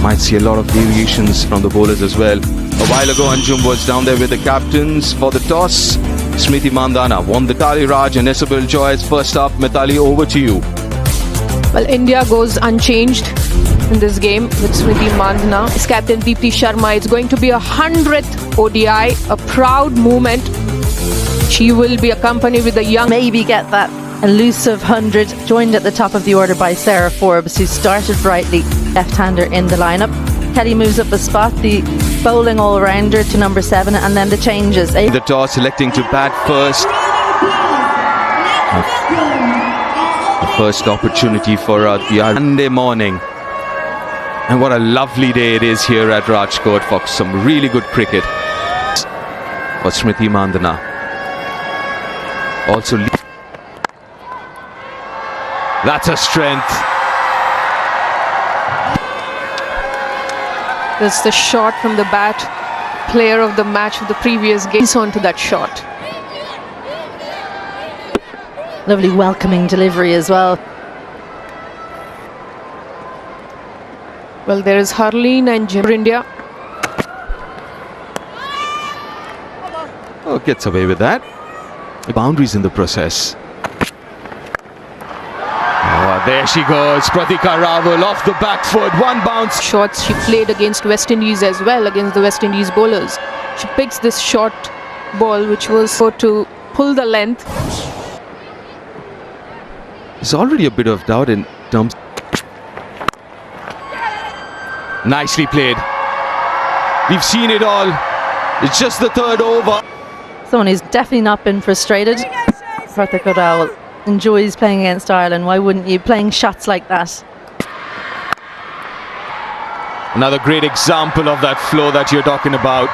Might see a lot of variations from the bowlers as well. A while ago, Anjum was down there with the captains for the toss. Smriti Mandhana won the Mithali Raj and Isabel Joyce. First up, Mithali, over to you. Well, India goes unchanged in this game with Smriti Mandhana. As captain Deepti Sharma, it's going to be 100th ODI, a proud moment. She will be accompanied with a young... Maybe get that elusive 100, joined at the top of the order by Sarah Forbes, who started brightly, left-hander in the lineup. Kelly moves up a spot, the bowling all-rounder to number 7, and then the changes. The toss, selecting to bat first. The first opportunity for the Monday morning. And what a lovely day it is here at Rajkot for some really good cricket. For Smriti Mandhana. Also, that's a strength. That's the shot from the bat. Player of the match of the previous game. He's on to that shot. Lovely welcoming delivery as well. Well, there is Harleen and Jim for India. Oh, gets away with that. Boundaries in the process. Oh, there she goes. Pratika Rawal off the back foot. One bounce. Shots she played against West Indies as well, against the West Indies bowlers. She picks this short ball, which was to pull the length. There's already a bit of doubt in terms. Nicely played. We've seen it all. It's just the third over. Someone who's definitely not been frustrated. Pratika Rawal enjoys playing against Ireland. Why wouldn't you? Playing shots like that. Another great example of that flow that you're talking about.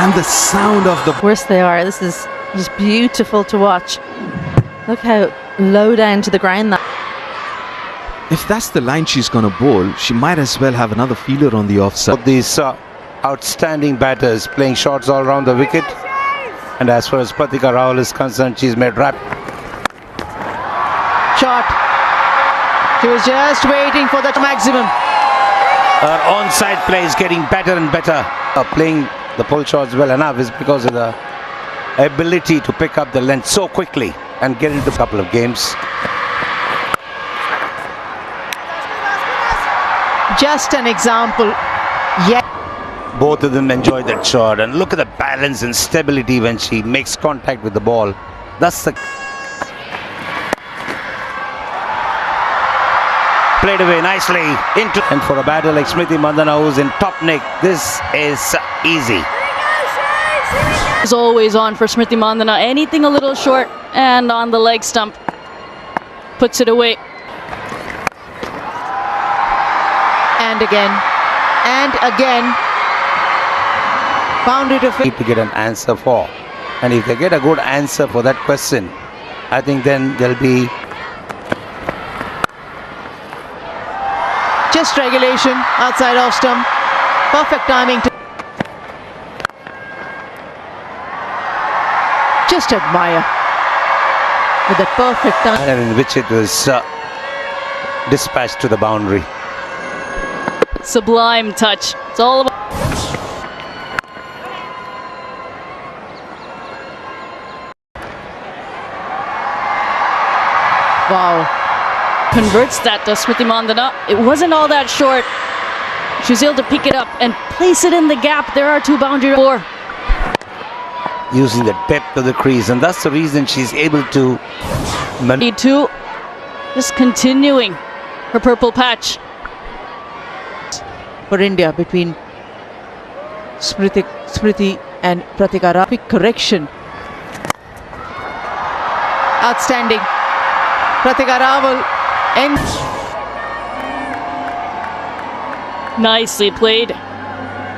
And the sound of the... Of course they are. This is just beautiful to watch. Look how low down to the ground that. If that's the line she's going to bowl, she might as well have another feeler on the offside. These outstanding batters playing shots all around the wicket. And as far as Pratika Rawal is concerned, she's made rapid. Shot. She was just waiting for the maximum. Her onside play is getting better and better. Playing the pull shots well enough is because of the ability to pick up the length so quickly and get into a couple of games. Just an example. Yeah. Both of them enjoy that shot, and look at the balance and stability when she makes contact with the ball. That's the... Played away nicely into... And for a batter like Smriti Mandhana, who's in top nick, this is easy. Is always on for Smriti Mandhana. Anything a little short and on the leg stump. Puts it away. And again. And again. Boundary to get an answer for. And if they get a good answer for that question, I think then there'll be... Just regulation outside off stump. Perfect timing to... Just admire. With the perfect time. And in which it was dispatched to the boundary. Sublime touch. It's all about... Wow. Converts that to Smriti Mandhana. It wasn't all that short. She was able to pick it up and place it in the gap. There are two boundary four. Using the depth of the crease, and that's the reason she's able to... Need to just continuing her purple patch. For India between Smriti and Pratika Rawal. Quick correction. Outstanding. Pratika Rawal ends. Nicely played.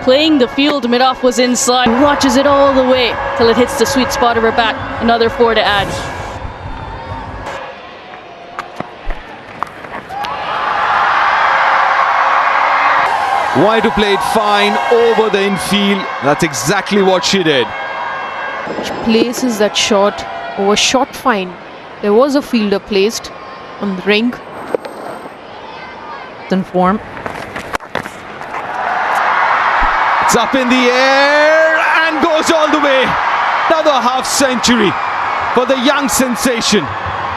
Playing the field, mid-off was inside. Watches it all the way till it hits the sweet spot of her bat. Another 4 to add. Why to play it fine over the infield? That's exactly what she did. She places that shot over short fine. There was a fielder placed on the ring. In form. It's up in the air and goes all the way. Another half century for the young sensation.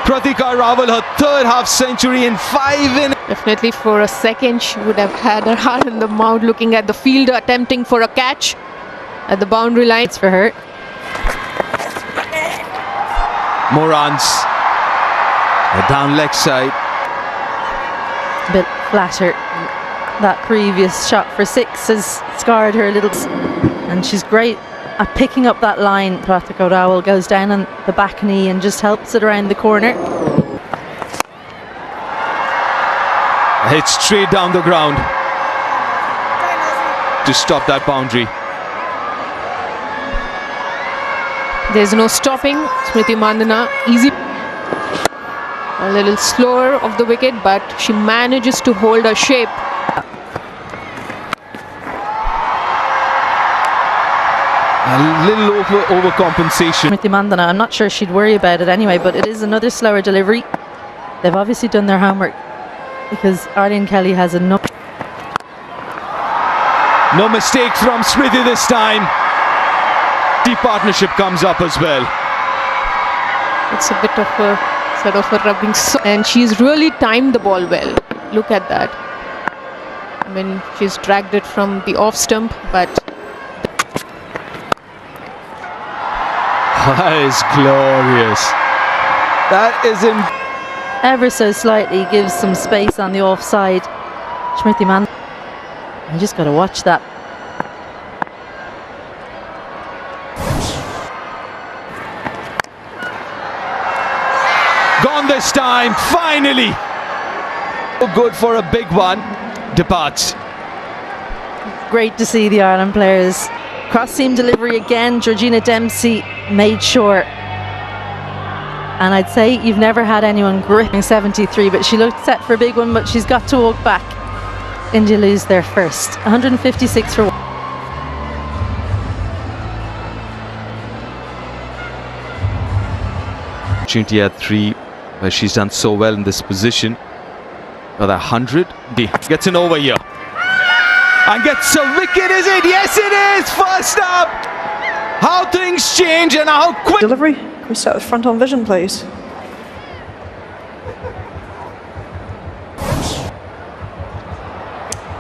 Pratika Rawal, her third half century in 5 innings. Definitely for a second she would have had her heart in the mouth looking at the fielder attempting for a catch at the boundary line. It's for her. Morans down leg side. A bit flatter. That previous shot for 6 has scarred her a little, and she's great at picking up that line. Pratika Rawal goes down on the back knee and just helps it around the corner. Hit straight down the ground to stop that boundary. There's no stopping Smriti Mandhana. Easy. A little slower off the wicket, but she manages to hold her shape. A little overcompensation. Smriti Mandhana, I'm not sure she'd worry about it anyway, but it is another slower delivery. They've obviously done their homework because Arlene Kelly has enough. No mistake from Smriti this time. The partnership comes up as well. It's a bit of a sort of a rubbing, and she's really timed the ball well. Look at that. I mean, she's dragged it from the off stump, but that is glorious. That is Ever so slightly gives some space on the offside. Smriti Mandhana, you just got to watch that. gone this time, finally. Good for a big one. Departs. Great to see the Ireland players. Cross seam delivery again. Georgina Dempsey made sure. And I'd say you've never had anyone gripping 73, but she looked set for a big one, but she's got to walk back. India lose their first. 156 for 1. Opportunity at 3, where she's done so well in this position. Another 100. Gets an over here. And gets a wicket, is it? Yes, it is! First up! How things change and how quick. Delivery. Can we start with front on vision, please?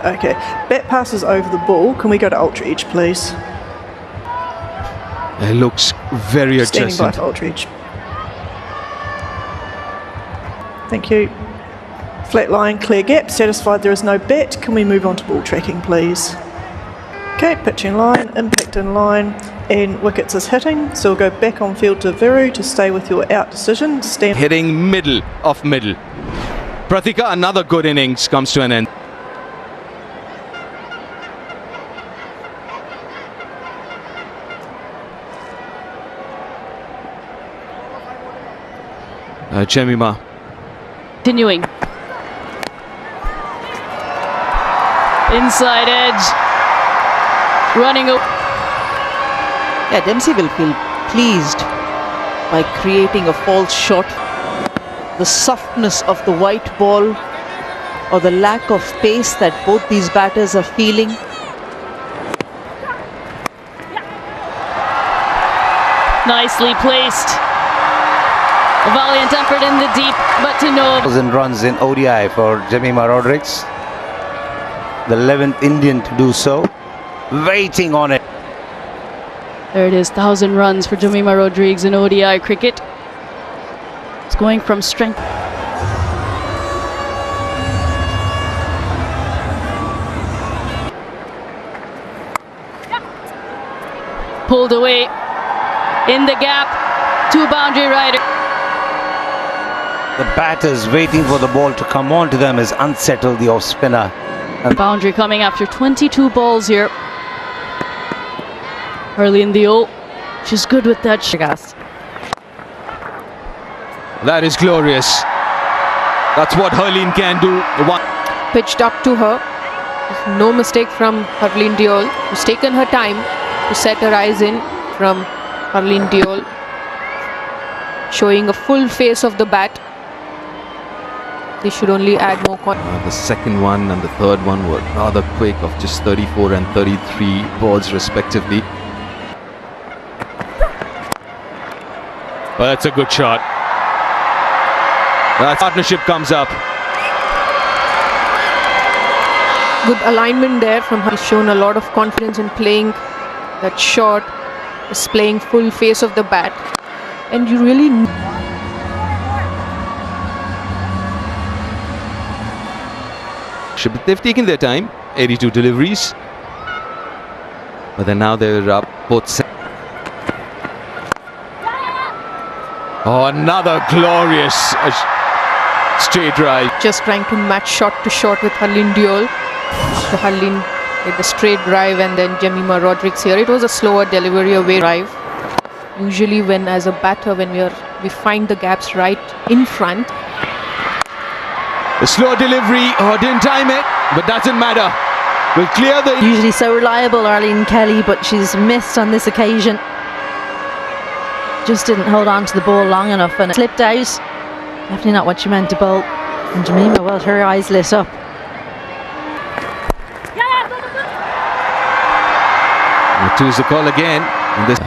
Okay, bat passes over the ball. Can we go to ultra edge, please? It looks very Standing by adjacent. for ultra edge. Thank you. Flat line, clear gap. Satisfied there is no bat. Can we move on to ball tracking, please? Okay, pitch in line, impact in line, and wickets is hitting. So we'll go back on field to Viru to stay with your out decision. Stand. Hitting middle of middle. Pratika, another good innings comes to an end. Jemima. Continuing. Inside edge. Running up. Yeah, Dempsey will feel pleased by creating a false shot. The softness of the white ball or the lack of pace that both these batters are feeling. Nicely placed. A valiant effort in the deep, but to no. 1,000 runs in ODI for Jemima Rodrigues. The 11th Indian to do so. Waiting on it. There it is, 1,000 runs for Jemima Rodrigues in ODI cricket. It's going from strength. Pulled away in the gap, 2 boundary rider. The batters waiting for the ball to come on to them has unsettled the off spinner. Boundary coming after 22 balls here. Early in the O. She's good with that. That is glorious. That's what Harleen can do. Pitched up to her. There's no mistake from Harleen Deol, who's taken her time to set her eyes in from Harleen Deol, showing a full face of the bat. They should only add more. The second one and the third one were rather quick, of just 34 and 33 balls respectively. Well, that's a good shot. That partnership comes up. Good alignment there from her. He's shown a lot of confidence in playing that shot, displaying full face of the bat. And you really... But they've taken their time, 82 deliveries. But then now they're up both. Oh, another glorious straight drive. Just trying to match shot to shot with Harleen Deol. After Harleen with the straight drive and then Jemimah Rodrigues here. It was a slower delivery away drive. Usually when as a batter, when we find the gaps right in front. The slow delivery, didn't time it, but doesn't matter. We'll clear the... Usually so reliable, Arlene Kelly, but she's missed on this occasion. Just didn't hold on to the ball long enough and it slipped out. Definitely not what she meant to bowl. And Jemimah, well, her eyes lit up. And 2 is the call again. And this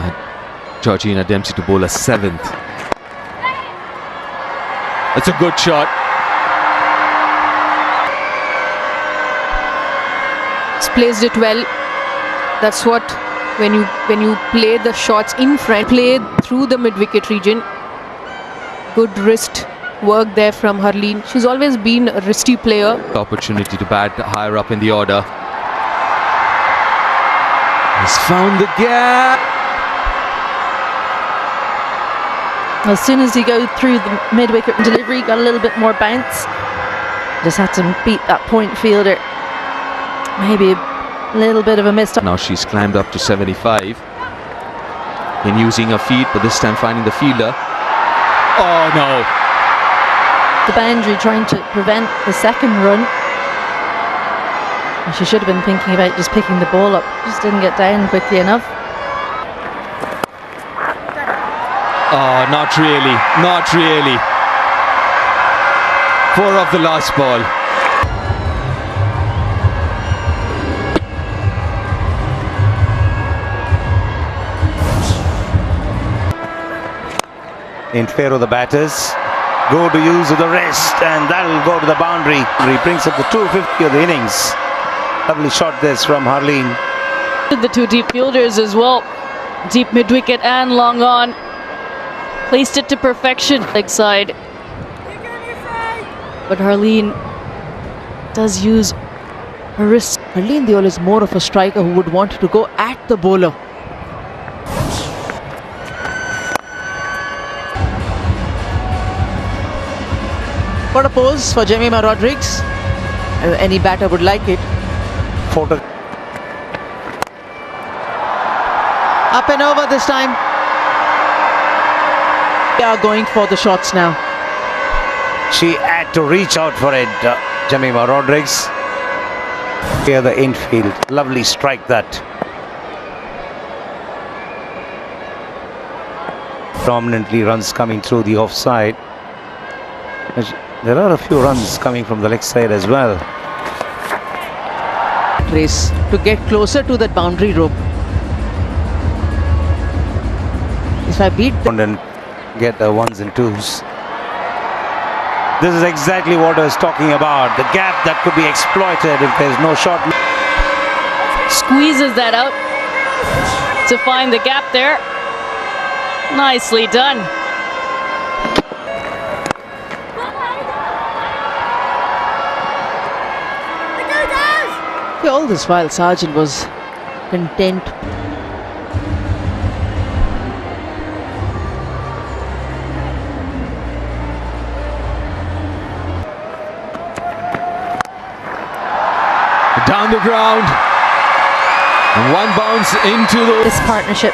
Georgina Dempsey to bowl a 7th. That's a good shot. Placed it well. That's what when you play the shots in front, play through the mid-wicket region. Good wrist work there from Harleen. She's always been a wristy player. Opportunity to bat higher up in the order. Has found the gap. As soon as he go through the mid-wicket delivery, got a little bit more bounce. Just had to beat that point fielder. Maybe a little bit of a miss. Now she's climbed up to 75. In using her feet, but this time finding the fielder. Oh no! The boundary, trying to prevent the second run. And she should have been thinking about just picking the ball up. Just didn't get down quickly enough. Oh, not really. Not really. 4 off the last ball. In favor of the batters. Go to use of the wrist and that'll go to the boundary. He brings up the 250 of the innings. Lovely shot this from Harleen. The 2 deep fielders as well. Deep mid-wicket and long on. Placed it to perfection. Leg side. But Harleen does use her wrist. Harleen Deol is more of a striker who would want to go at the bowler. What a pose for Jemimah Rodrigues. Any batter would like it. Photo. Up and over this time. They are going for the shots now. She had to reach out for it, Jemimah Rodrigues. Here the infield. Lovely strike that. Prominently runs coming through the offside. There are a few runs coming from the leg side as well. Race to get closer to that boundary rope. If I beat them, And get the 1s and 2s. This is exactly what I was talking about. The gap that could be exploited if there's no shot. Squeezes that out to find the gap there. Nicely done. all this while Sargent was content. Down the ground. And one bounce into This partnership.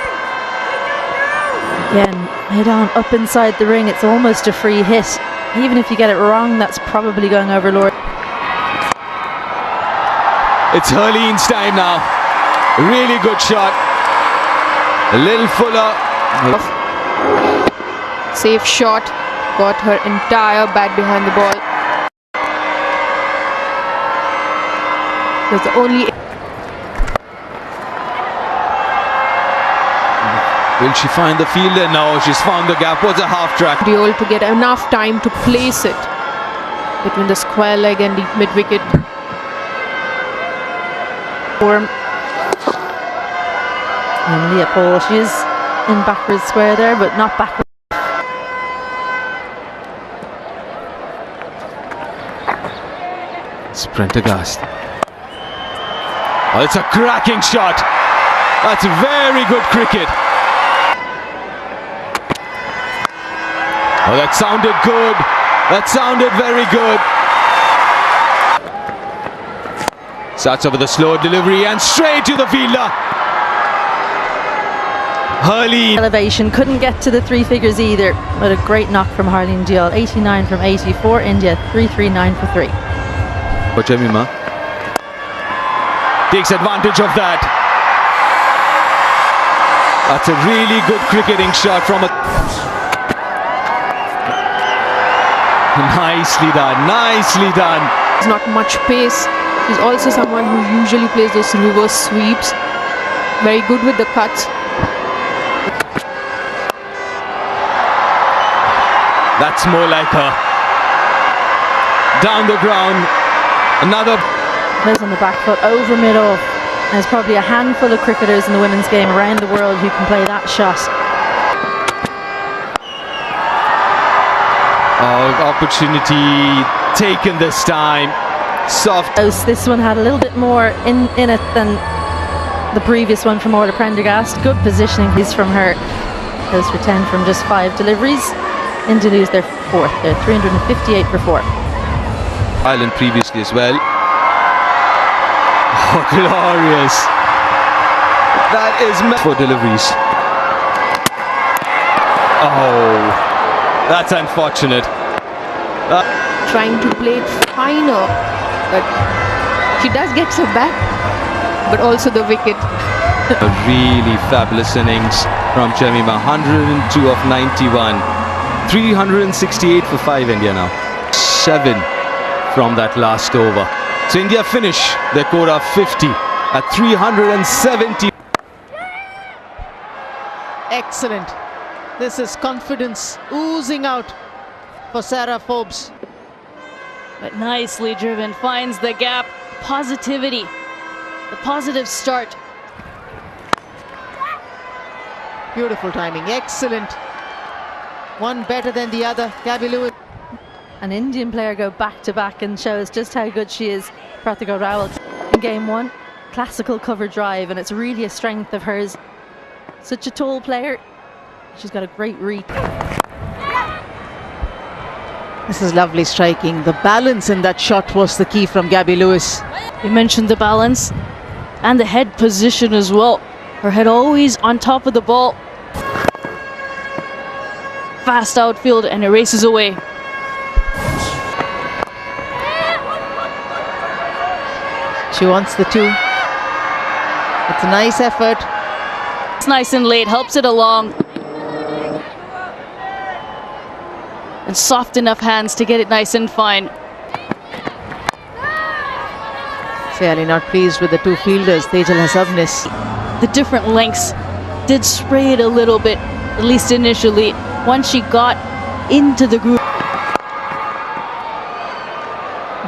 Again, head on up inside the ring. It's almost a free hit. Even if you get it wrong, that's probably going over Lord. It's Harleen's time now. Really good shot. A little fuller. Safe shot. Got her entire bat behind the ball. That's the only. Will she find the fielder? No, she's found the gap. What's a half track? Diol to get enough time to place it between the square leg and the mid wicket. And Leah Paul, she is in backwards square there, but not backwards. Prendergast. Oh, it's a cracking shot. That's very good cricket. Oh, that sounded good. That sounded very good. Starts over the slow delivery and straight to the fielder. Harleen. Elevation, couldn't get to the three figures either, but a great knock from Harleen Diol. 89 from 84, India 339 for 3. But Jemimah takes advantage of that. That's a really good cricketing shot from a... Nicely done, nicely done. There's not much pace. She's also someone who usually plays those reverse sweeps. Very good with the cuts. That's more like her. Down the ground. Another. Plays on the back foot, over mid-off. There's probably a handful of cricketers in the women's game around the world who can play that shot. Oh, opportunity taken this time. Soft. This one had a little bit more in it than the previous one from Orla Prendergast. Good positioning is from her. Goes for 10 from just 5 deliveries. India lose their fourth. They're 358 for 4. Ireland previously as well. Oh, glorious. That is for deliveries. Oh, that's unfortunate. Trying to play it finer, but she does get her back, but also the wicket. A really fabulous innings from Jemimah. 102 of 91. 368 for 5 India now. 7 from that last over. So India finish their quota 50 at 370. Excellent. This is confidence oozing out for Sarah Forbes. But nicely driven, finds the gap. Positivity, the positive start. Beautiful timing, excellent. One better than the other. Gabby Lewis. An Indian player go back to back and shows just how good she is. Pratika Rawal in game 1, classical cover drive, and it's really a strength of hers. Such a tall player. She's got a great reach. This is lovely striking. The balance in that shot was the key from Gabby Lewis. You mentioned the balance and the head position as well. Her head always on top of the ball. Fast outfield and it races away. She wants the 2. It's a nice effort. It's nice and late, helps it along. And soft enough hands to get it nice and fine. Fairly not pleased with the 2 fielders, Tejal Hasabnis. The different lengths did spray it a little bit, at least initially. Once she got into the groove.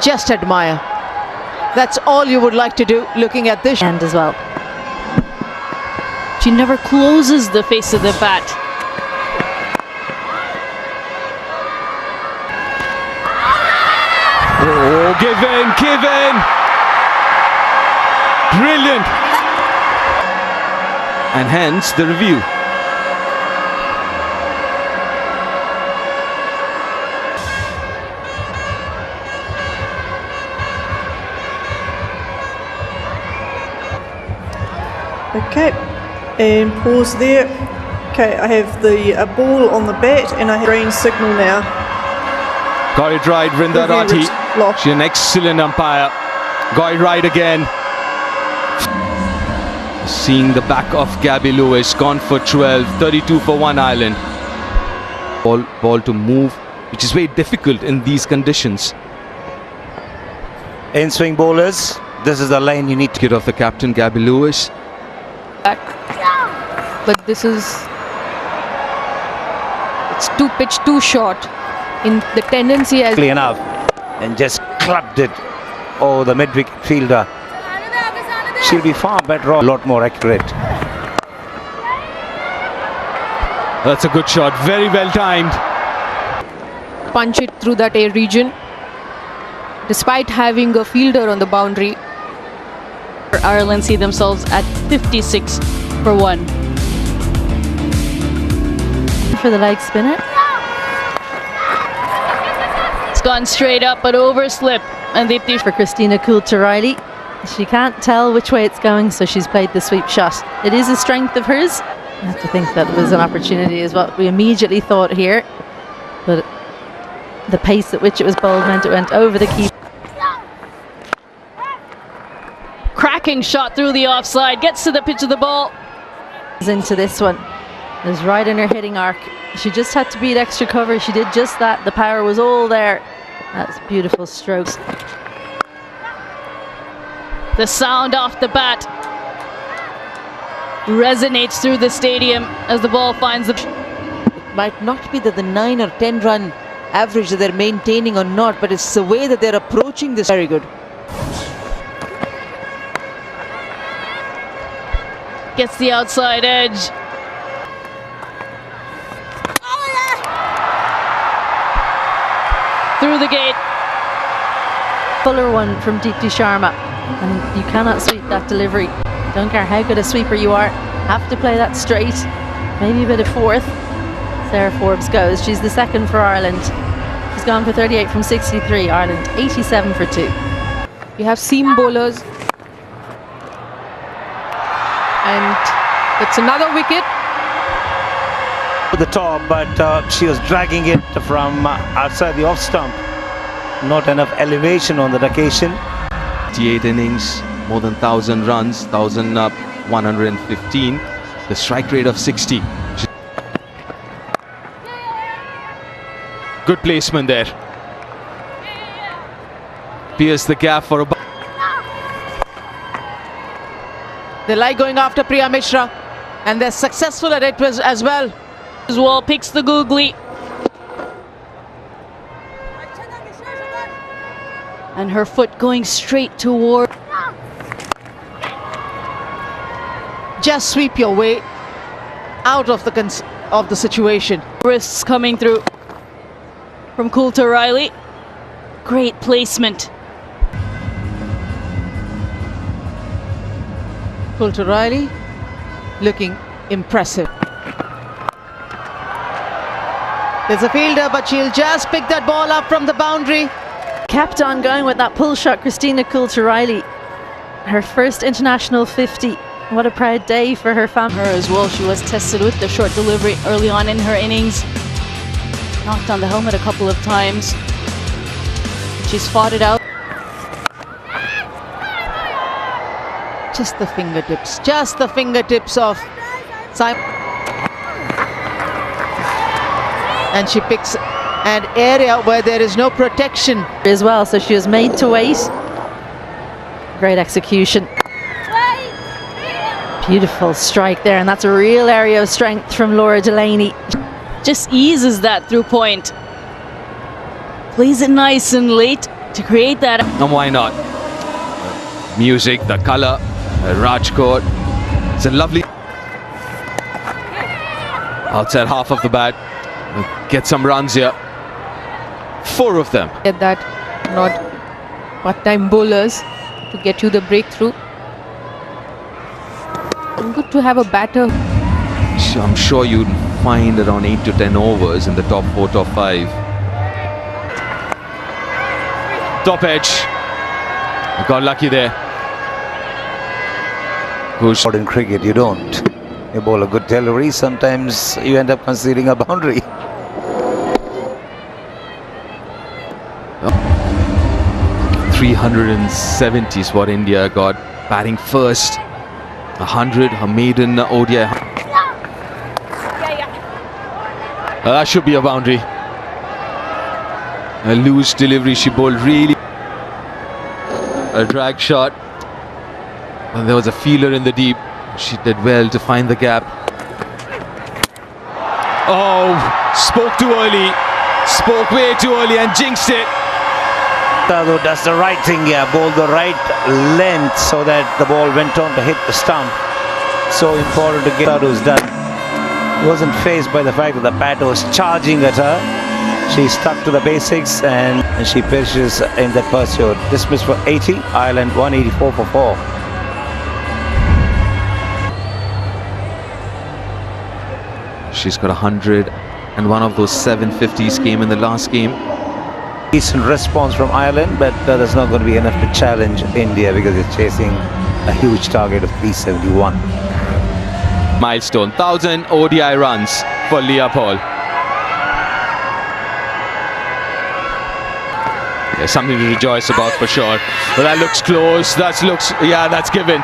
Just admire. That's all you would like to do looking at this. And as well. She never closes the face of the bat. Oh, give in, give in. Brilliant. And hence the review. Okay, and pause there. Okay, I have the ball on the bat and I have green signal now. Got it right, Vrinda Review Rathi. lost. She's an excellent umpire. Got it right again. Seeing the back of Gabby Lewis, gone for 12, 32 for 1 Ireland. Ball to move, which is very difficult in these conditions. In swing bowlers, This is the lane you need to Kid of the captain, Gabby Lewis. Back. But this is... It's too pitched too short. In the tendency as... quickly enough and just clubbed it. Oh, the mid-wicket fielder. She'll be far better off, a lot more accurate. That's a good shot. Very well timed. punch it through that air region. Despite having a fielder on the boundary, Ireland see themselves at 56 for 1. For the leg spinner. It's gone straight up but overslip, and Deepti For Christina Coulter-Riley. She can't tell which way it's going, so she's played the sweep shot. It is a strength of hers. I have to think that was an opportunity is what we immediately thought here. But the pace at which it was bowled meant it went over the keeper. cracking shot through the offside, gets to the pitch of the ball. Into this one. It was right in her hitting arc. She just had to beat extra cover. She did just that. The power was all there. That's beautiful strokes. The sound off the bat resonates through the stadium as the ball finds the... It might not be that the 9 or 10 run average that they're maintaining or not, but it's the way that they're approaching this. Very good. Gets the outside edge. Through the gate. Fuller one from Deepti Sharma. And you cannot sweep that delivery. Don't care how good a sweeper you are. Have to play that straight. Maybe a bit of fourth. Sarah Forbes goes. She's the second for Ireland. She's gone for 38 from 63. Ireland 87 for 2. we have seam bowlers. And it's another wicket. To the top, but she was dragging it from outside the off stump. Not enough elevation on that occasion. 58 innings, more than 1,000 runs, 1,115. The strike rate of 60. Good placement there. Pierce the gap for a... They like going after Priya Mishra, and they're successful at it as well. As well picks the googly. And her foot going straight toward. Just sweep your way out of the situation. Wrists coming through from Coulter-Riley. Great placement. Coulter-Riley looking impressive. There's a fielder, but she'll just pick that ball up from the boundary. Kept on going with that pull shot, Christina Coulter-Riley. Her first international 50. What a proud day for her family. Her as well. She was tested with the short delivery early on in her innings. Knocked on the helmet a couple of times. She's fought it out. Just the fingertips of Simon. And she picks an area where there is no protection. As well, so she was made to wait. Great execution. Beautiful strike there, and that's a real area of strength from Laura Delaney. Just eases that through point. Plays it nice and late to create that. And why not? Music, the colour, Rajkot. It's a lovely... Outside half of the bat. Get some runs here. 4 of them. Get that, not part-time bowlers to get you the breakthrough. And good to have a batter. I'm sure you'd find around 8 to 10 overs in the top 4, top 5. Top edge. Got lucky there. Who's Modern cricket, you don't. You bowl a good delivery, sometimes you end up conceding a boundary. Oh. 370 is what India got. Batting first. 100, her maiden ODI. That should be a boundary. A loose delivery, she bowled really. A drag shot. And there was a feeler in the deep. She did well to find the gap. Oh, spoke too early. Spoke way too early and jinxed it. Sadhu does the right thing here, bowled the right length so that the ball went on to hit the stump. So important to get Sadhu's done. He wasn't faced by the fact that the bat was charging at her. She stuck to the basics and she perishes in that pursuit. Dismissed for 80, Ireland 184 for 4. She's got 100 and one of those 750s came in the last game. Decent response from Ireland, but that's not going to be enough to challenge India because it's chasing a huge target of 371. Milestone, 1,000 ODI runs for Leah Paul. There's something to rejoice about for sure. But that looks close. That's given.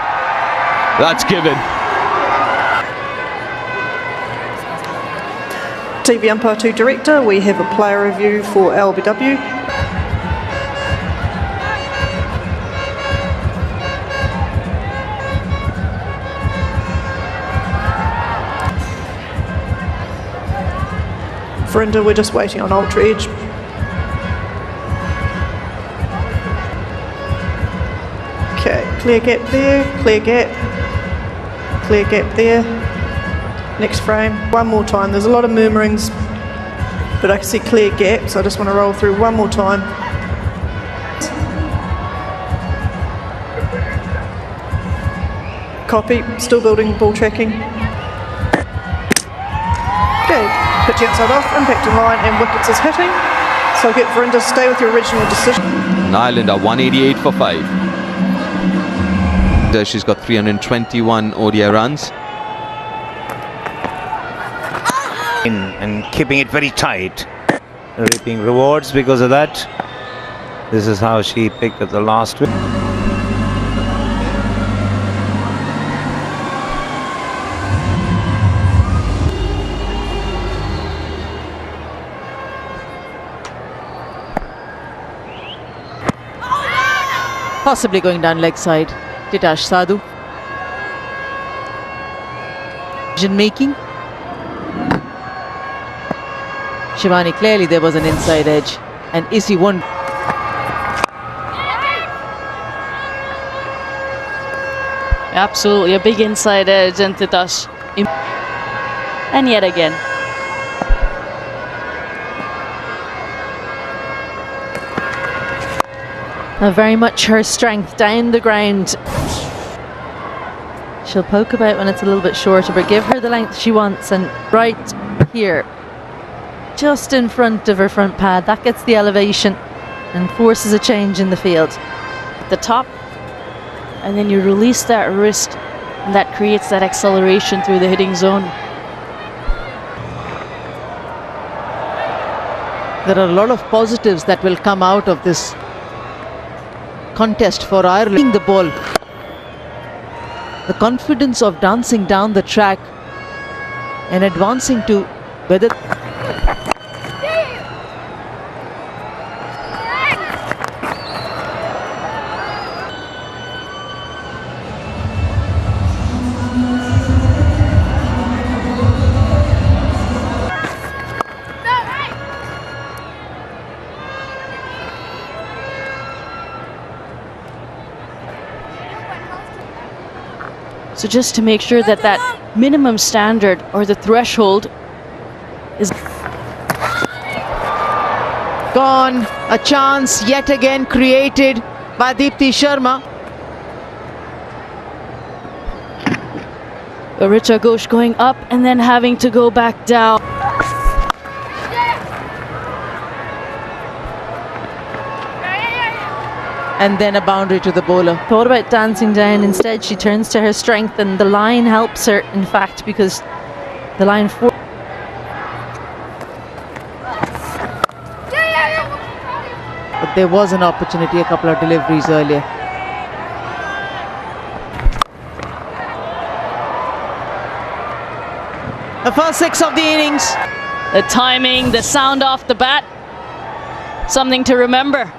That's given. TV Umpire 2 Director, we have a player review for LBW. For India, we're just waiting on Ultra Edge. Okay, clear gap there, clear gap there. Next frame, one more time. There's a lot of murmurings, but I can see clear gap, so I just want to roll through one more time. Copy, still building ball tracking. Okay, pitching outside off, impact in line, and wickets is hitting. So get Verinda to stay with your original decision. And Ireland are 188 for 5. She's got 321 ODI runs. And keeping it very tight, reaping rewards because of that. This is how she picked up the last win. Possibly going down leg side. Titash Sadhu. Decision making. Shivani, clearly there was an inside edge, and Issy won. Absolutely, a big inside edge, and Titash. And yet again. Very much her strength down the ground. She'll poke about when it's a little bit shorter, but give her the length she wants, and right here, just in front of her front pad, that gets the elevation and forces a change in the field. At the top, and then you release that wrist, and that creates that acceleration through the hitting zone. There are a lot of positives that will come out of this contest for Ireland. The ball, the confidence of dancing down the track and advancing to whether So just to make sure that that minimum standard or the threshold is gone. A chance yet again created by Deepti Sharma. Richa Ghosh going up and then having to go back down. And then a boundary to the bowler. Thought about dancing down, instead she turns to her strength, and the line helps her, in fact, because the line for But there was an opportunity, a couple of deliveries earlier. The first 6 of the innings. The timing, the sound off the bat, something to remember.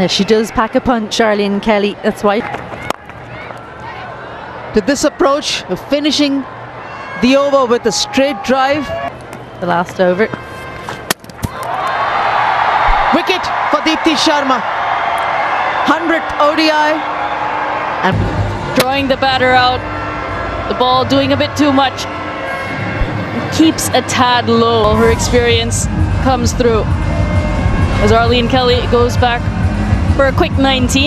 Yeah, she does pack a punch, Arlene Kelly. That's why. To this approach of finishing the over with a straight drive. The last over. Wicket for Deepti Sharma. 100th ODI. And Drawing the batter out. The ball doing a bit too much. Keeps a tad low. Her experience comes through as Arlene Kelly goes back for a quick 19.